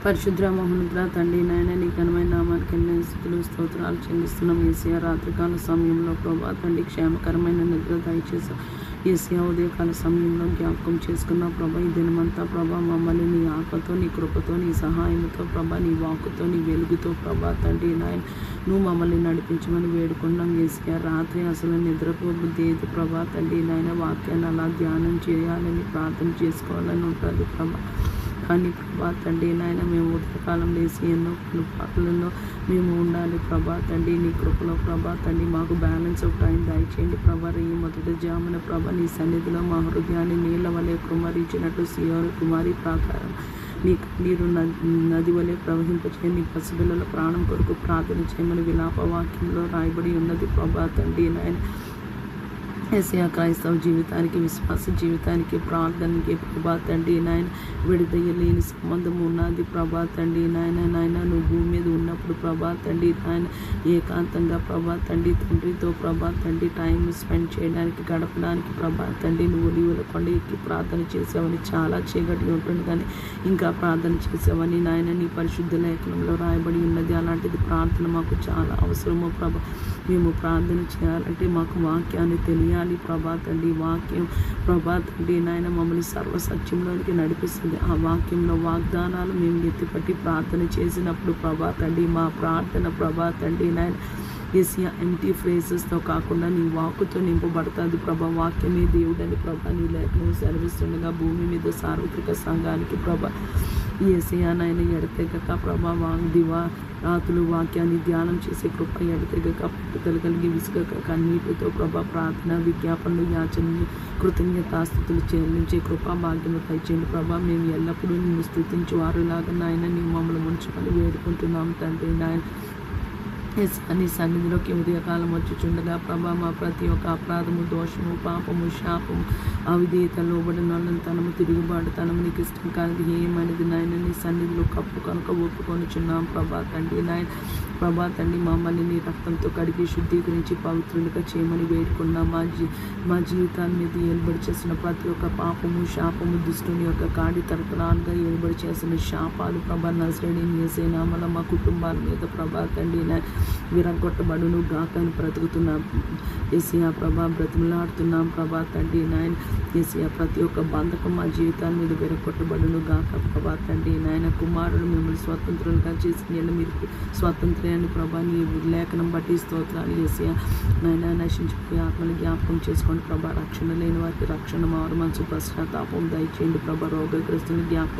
పరిశుద్ర మహోన్నతుడ తండ్రి నాయన నీ ఘనమైన నామానికి ఎన్నో స్థుతులు స్తోత్రాలు చెల్లిస్తున్నాం. ఏసియా రాత్రికాల సమయంలో ప్రభా తండ్రి క్షేమకరమైన నిద్ర దయచేసి ఏసియా ఉదయకాల సమయంలో జ్ఞాపకం చేసుకున్న ప్రభా ఈ దినమంతా ప్రభా మమ్మల్ని నీ ఆకతో నీ కృపతో నీ సహాయంతో ప్రభా నీ వాకుతో నీ వెలుగుతో ప్రభా తండ్రి నాయన నువ్వు మమ్మల్ని నడిపించమని వేడుకున్నాం. ఏసియా రాత్రి అసలు నిద్రపోబుద్ది ఏది ప్రభా తండ్రి నాయన వాక్యాన్ని అలా ధ్యానం చేయాలని ప్రార్థన చేసుకోవాలని ఉంటుంది ప్రభా. కానీ ప్రభా తండ్రి నాయన మేము ఉదయకాలం లేసి ఎన్నో పాటలలో మేము ఉండాలి ప్రభా తండ్రి నీ కృపలో ప్రభా తండ్రి మాకు బ్యాలెన్స్ ఆఫ్ టైం దయచేయండి ప్రభా. ఈ మొదటి జామున ప్రభా నీ సన్నిధిలో మా హృదయాన్ని నీళ్ళ వలె కుమరించినట్లు సియోను కుమారి ప్రాకారం నీ కన్నీరు నది వలె ప్రవహింపచేయండి. నీ పసిపిల్లల ప్రాణం కొరకు ప్రార్థన చేయమని విలాప వాక్యంలో రాయబడి ఉన్నది ప్రభా తండ్రి నాయన. ఏసియా క్రైస్తవ జీవితానికి విశ్వాస జీవితానికి ప్రార్థనకి ప్రభా తండ్రి నాయన విడదయ్యలేని సంబంధం ఉన్నది ప్రభా తండ్రి నాయన. నాయన నువ్వు భూమి మీద ఉన్నప్పుడు ప్రభా తండ్రి నాయన ఏకాంతంగా ప్రభా తండ్రి తండ్రితో ప్రభా తండ్రి టైం స్పెండ్ చేయడానికి గడపడానికి ప్రభా తండ్రి నువ్వు ఒలీవల కొండ ఎక్కి ప్రార్థన చేసావని చాలా చీకటి ఉంటుంది కానీ ఇంకా ప్రార్థన చేసావని నాయన నీ పరిశుద్ధ లేఖనంలో రాయబడి ఉన్నది. అలాంటిది ప్రార్థన మాకు చాలా అవసరమో ప్రభా. మేము ప్రార్థన చేయాలంటే మాకు వాక్యాన్ని తెలియాలి ప్రభా తండ్రి. వాక్యం ప్రభా తండ్రి నాయన మమ్మల్ని సర్వసత్యంలోనికి నడిపిస్తుంది. ఆ వాక్యంలో వాగ్దానాలు మేము ఎత్తిపట్టి ప్రార్థన చేసినప్పుడు ప్రభా తండ్రి మా ప్రార్థన ప్రభా తండ్రి నాయన ఏసియా ఎంటీ ఫ్రేజెస్తో కాకుండా నీ వాక్కుతో నింపబడుతుంది ప్రభా. వాక్యమే దేవుడని ప్రభా నీ లేఖను సెలవిస్తుండగా భూమి మీద సార్వత్రిక సంఘానికి ప్రభా ఏసియా నాయన ఎడతెగక ప్రభా దివా రాతులు వాక్యాన్ని ధ్యానం చేసే కృప ఎడతెగక పట్టుదల కలిగి విసుగక కన్నీటితో ప్రభా ప్రార్థన విజ్ఞాపనలు యాచనలు కృతజ్ఞతాస్తుతులు చెల్లించే కృపా భాగ్యము దయచేయండి ప్రభా. మేము ఎల్లప్పుడూ నిన్ను స్తుతించు వారులాగా నాయన నీ మమ్మల్ని ఉంచుకొని వేడుకుంటున్నాం తండ్రి నాయన. నీ సన్నిధిలోకి ఉదయకాలం వచ్చుచుండగా ప్రభా మా ప్రతి ఒక్క అపరాధము దోషము పాపము శాపము అవిధేయత లోబడినతనము తిరుగుబాటుతనము నీకు ఇష్టం కానిది ఏమైనది నాయన నీ సన్నిధిలో కప్పు కనుక ఒప్పుకొనుచున్నాం ప్రభా తండ్రి నాయన. ప్రభా తండ్రి మమ్మల్ని నీ రక్తంతో కడిగి శుద్ధీకరించి పవిత్రులుగా చేయమని వేడుకున్నాం. మా జీవితాల మీద ఏలుబడి చేసిన ప్రతి ఒక్క పాపము శాపము దుష్టుని యొక్క కాడి తరతరాలుగా ఏలుబడి చేసిన శాపాలు ప్రభా నజరేయుడైన యేసయ్య నామములో మా కుటుంబాల మీద ప్రభా తండ్రి విరగొట్టబడును గాక అని బ్రతుకుతున్నాం ఏసియా ప్రభా. బ్రతిమలాడుతున్నాం ప్రభా తండ్రి నాయన. ఏసియా ప్రతి ఒక్క బంధకం మా జీవితాల మీద విరగొట్టబడును గాక ప్రభా తండ్రి నాయన. కుమారుడు మిమ్మల్ని స్వతంత్రులుగా చేసి మీరు స్వాతంత్ర్యాన్ని ప్రభా నీ లేఖనం బట్టి స్తోత్రాలు ఏసియా నాయన. నశించిపోయే ఆత్మని జ్ఞాపకం చేసుకోండి ప్రభా. రక్షణ లేని వారికి రక్షణ మారు మనసు పశ్చాత్తాపం దయచేయండి ప్రభా. రోగగ్రస్తుని జ్ఞాపకం